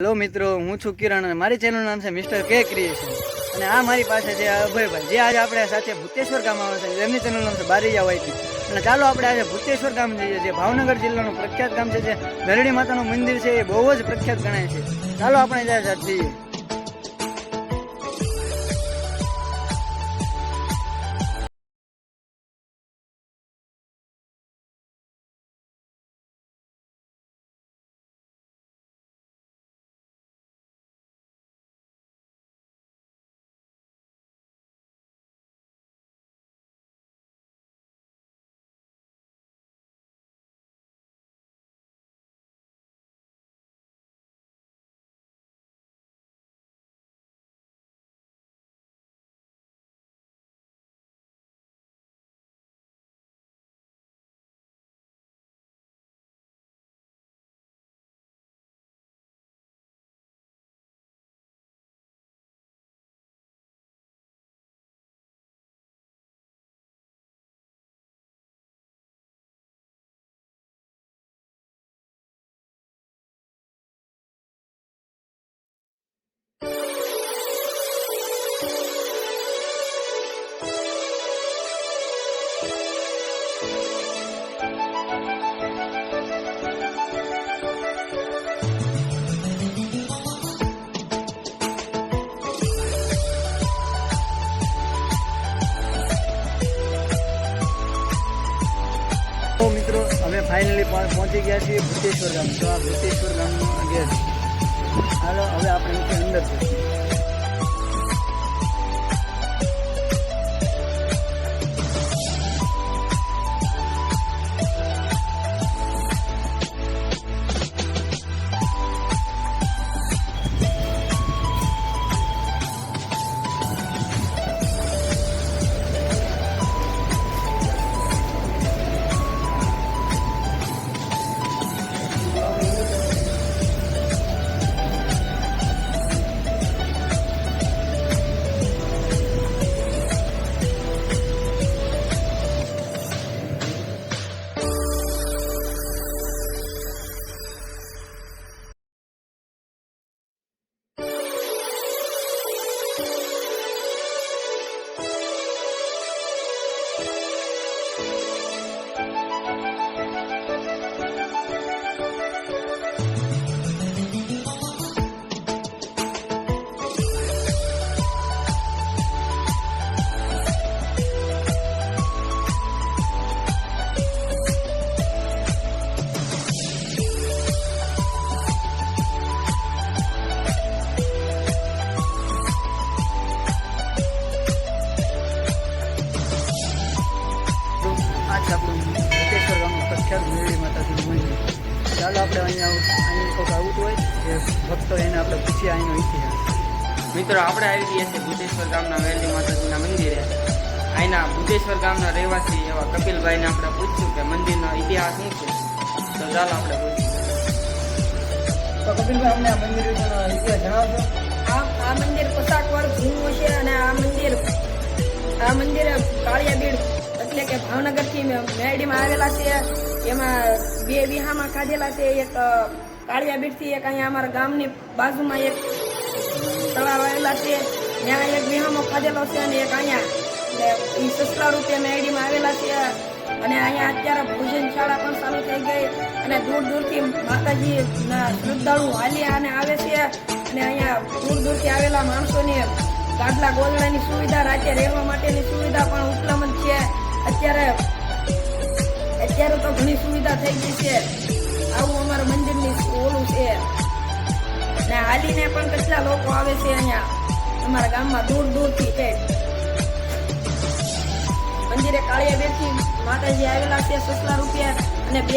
Hello મિત્રો, હું છું કિરણ અને મારી ચેનલનું નામ છે મિસ્ટર કે ક્રિએશન. અને આ મારી પાસે છે અભયભાઈ, જે આજે આપણે સાથે ભૂતેશ્વર ગામ આવે છે. એમની ચેનલનું નામ છે બારીયા વાયટી. અને ચાલો આપણે આજે ભૂતેશ્વર ગામ જઈએ, જે ભાવનગર જિલ્લાનું પ્રખ્યાત ગામ છે. જે મેરડી માતાનું મંદિર છે, એ બહુ જ પ્રખ્યાત ગણાય છે. ચાલો આપણે ત્યાં જઈએ. તો મિત્રો, અમે ફાઇનલી પહોંચી ગયા છીએ ભૂતેશ્વર ગામ. તો આ ભૂતેશ્વર ગામનું ગેટ. હાલો હવે આપણે અંદર જઈએ. ભૂતેશ્વર ગામનું પ્રખ્યાત મેરડી માતાજીનું મંદિર. ચાલો આપણે અહીં કોઈક આવતું હોય કે ભક્તો એને આપણે પૂછીએ અહીંનો ઇતિહાસ. મિત્રો, આપણે આવી ગયા છે ભૂતેશ્વર ગામના મેરડી માતાજીના મંદિરે. અહીંના ભૂતેશ્વર ગામના રહેવાસી એવા કપિલભાઈને આપણે પૂછ્યું કે મંદિરનો ઇતિહાસ શું છે. તો ચાલો આપણે પૂછીએ. તો કપિલભાઈ, અમને આ મંદિર વિશેનો ઇતિહાસ જણાવશો? આ મંદિર પસાકવાળ જૂનું છે અને આ મંદિર કાળિયાબીડ એટલે કે ભાવનગર થી મેરડીમાં આવેલા છે. એમાં બે વિહામાં ખાધેલા છે. એક કાળિયાબીડ થી એક અહીંયા અમારા ગામની બાજુમાં એક તળાવ આવેલા છે, ત્યાં એક વિહામો ખાધેલો છે. અને એક અહીંયા સસલા રૂપે મેરડીમાં આવેલા છે. અને અહીંયા અત્યારે ભોજન શાળા પણ ચાલુ થઈ ગઈ. અને દૂર દૂરથી માતાજી શ્રદ્ધાળુ હાલ્યા અને આવે છે. અને અહીંયા દૂર દૂરથી આવેલા માણસોને ગાદલા ગોદડાની સુવિધા, રાતે રહેવા માટેની સુવિધા પણ ઉપલબ્ધ છે. અત્યારે તો ઘણી સુવિધા થઈ ગઈ છે. આવું અમારા મંદિરની ઓલું છે. ને હાલીને પણ કેટલા લોકો આવે છે અહીંયા અમારા ગામમાં દૂર દૂરથી. કે મંદિરે કાળિયાબેડથી માતાજી આવેલા છે, સસલા રૂપિયા અને બે